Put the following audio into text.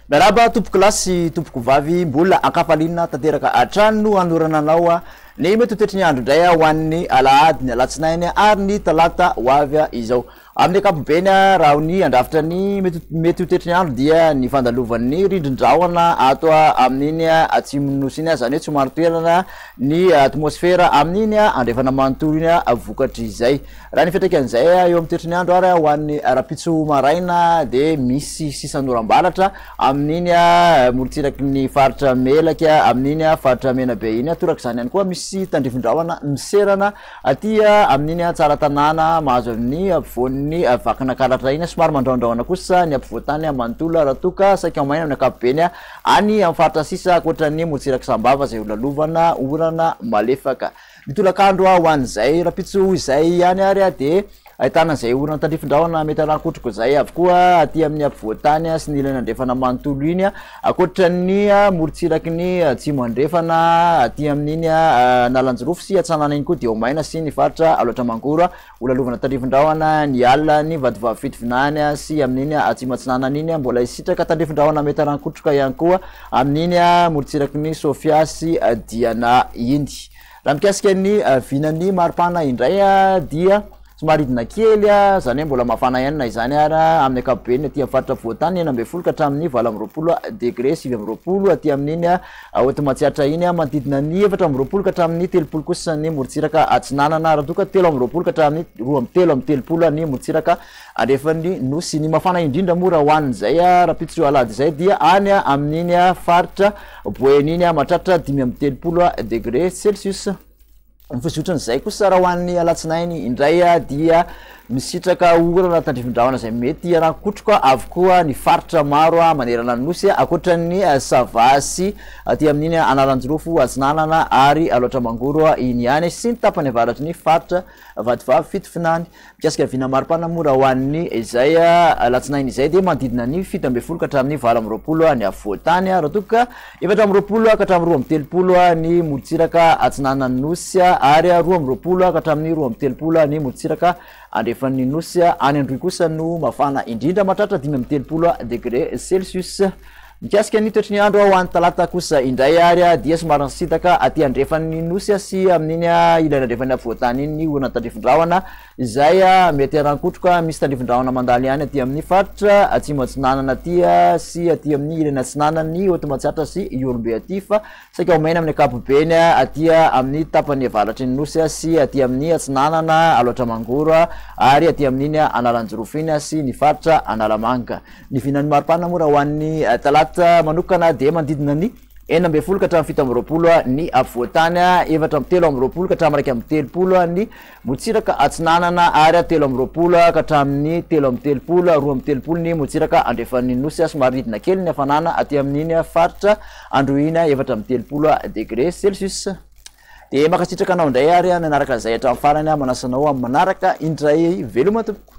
Meraba tompoko lasy tompoko vavy mbola akapalinina tanteraka atrano anorana anao ny mety toetry ny andro indray ho an'ny alahady ny alatsinainy ary ny talata ho avy izao amin'ny ankapobeny raha ny andrafitra ny mety toetry ny andro dia ny fandalovan'ny rindrin-drahona ato amin'iny atsimo-nosy iny zany hoe tsy maro toerana ny atmosfera amin'iny andrefana manontolo iny vokatry izay raha ny fiantraikan'izay eo amin'ny toetry ny andro ary ho an'ny rapitso maraina de misy sisanoram-balatra amin'iny morotsiraky ny faritra melaka amin'iny faritra menabe iny torak' izany ihany koa misy tandrifin-drahona miserana aty amin'iny tsara tanàna mahazo amin'ny ampovoan'ny vakana karatra iny somary mandraondraona kosa ny ampovoantany manontolo raha toka saika maina amin'ny ankapobeny any amin'ny faritra sisa akoatran'ny morotsiraky sambava zay olalovana orana malefaka mitolakandro ho an'izay rapitso izay ihany ary de ahitana zay orana tandrifin-drahona mety arakotroko zay avokoa aty amin'ny ampovoantany sy ny ilana andrefana manontolo iny akoatran'ny morotsiraky ny atsimo andrefana aty amin'iny nalanjirofo sy atsanana iny koa de omaina sy ny faritra aloatra mangoro olalovana tandrifin-drahona ny alina ny vadivavy fitovinany sy amin'iny atsimo atsinanana iny mbola isitraka tandrifin-drahona mety arakotroka ihany koa amin'iny morotsiraky ny sofia sy diana iny raha mikasika ny vinany maripana indray dia somary hidina kely zany hoe mbola mafana ihany na izany ary amin'ny ankapobeny aty amin'ny faritra voatany 9 ka hatramin'ny 20 degré 7 aty amin'iny ohaty matsiatra iny manodidina ny 4 ka hatramin'ny 30 kosa ny morotsiraka atsinanana raha toka 3 ka hatramin'ny 3 ny morotsiraka andrefany nosy ny mafana indrindra mora ho an'izay rapitso alady zay dia any amin'iny faritra boeny iny mahatratra 5 degré celsius Fisotrany kosa raha ho an'ny alatsinainy indray dia misitraka orana tandrifin-drahona zay mety arakotroka avokoa ny faritra maro manerana ny nosy akoatran'ny savasy aty amin'iny analanjirofo atsinanana ary aloatra mangoro iny ihany sy ny tapany avaratry ny faritra vadivavy fitofinany mikasika vina maripana moa raha ho an'ny izay alatsinainy izay de manodidina ny 17 ka hatramin'ny 20 ny avoatany raha toka 17 ka hatramin'ny 23 ny morotsiraka atsinanana ny nosy ary 20 ka hatramin'ny 23 ny morotsiraka andrefan'ny nosy any androy kosa no mafana indrindra mahatratra 5 degré celsius mikasika ny toetry ny andro ho an'ny talata kosa indray ary dia somary nisitaka aty andrefan'ny nosy sy amin'iny ilana andrefan'ny avoatany iny ny orana tandrifin-drahona izay mety arankotroka misy tandrifin-drahona mandalo ihany aty amin'ny faritra atsimo atsinanana aty sy aty amin'ny ilana atsinanany ohaty matsiatra sy iolombe aty fa saika omaina amin'ny ankapobeny aty amin'ny tapany avaratry ny nosy sy aty amin'ny atsinanana aloatra mangoro ary aty amin'iny analanjirofo iny sy ny faritra analamanga ny vinan'ny maripana moa raha ho an'ny talata manokana de manodidina ny 9 ka hatramin'ny 17 ny avoatany 7 ka hatramin'ny 30 ny morotsiraka atsinanana ary 3 ka hatramin'ny 3 ny morotsiraka andrefan'ny nosy somary hidina kely ny hafanana aty amin'iny faritra androina 30 degré celsius de makasitraka anao indray ary nanaraka zay hatramin'ny farany manasanao amin'ny manaraka indray veloma tompoko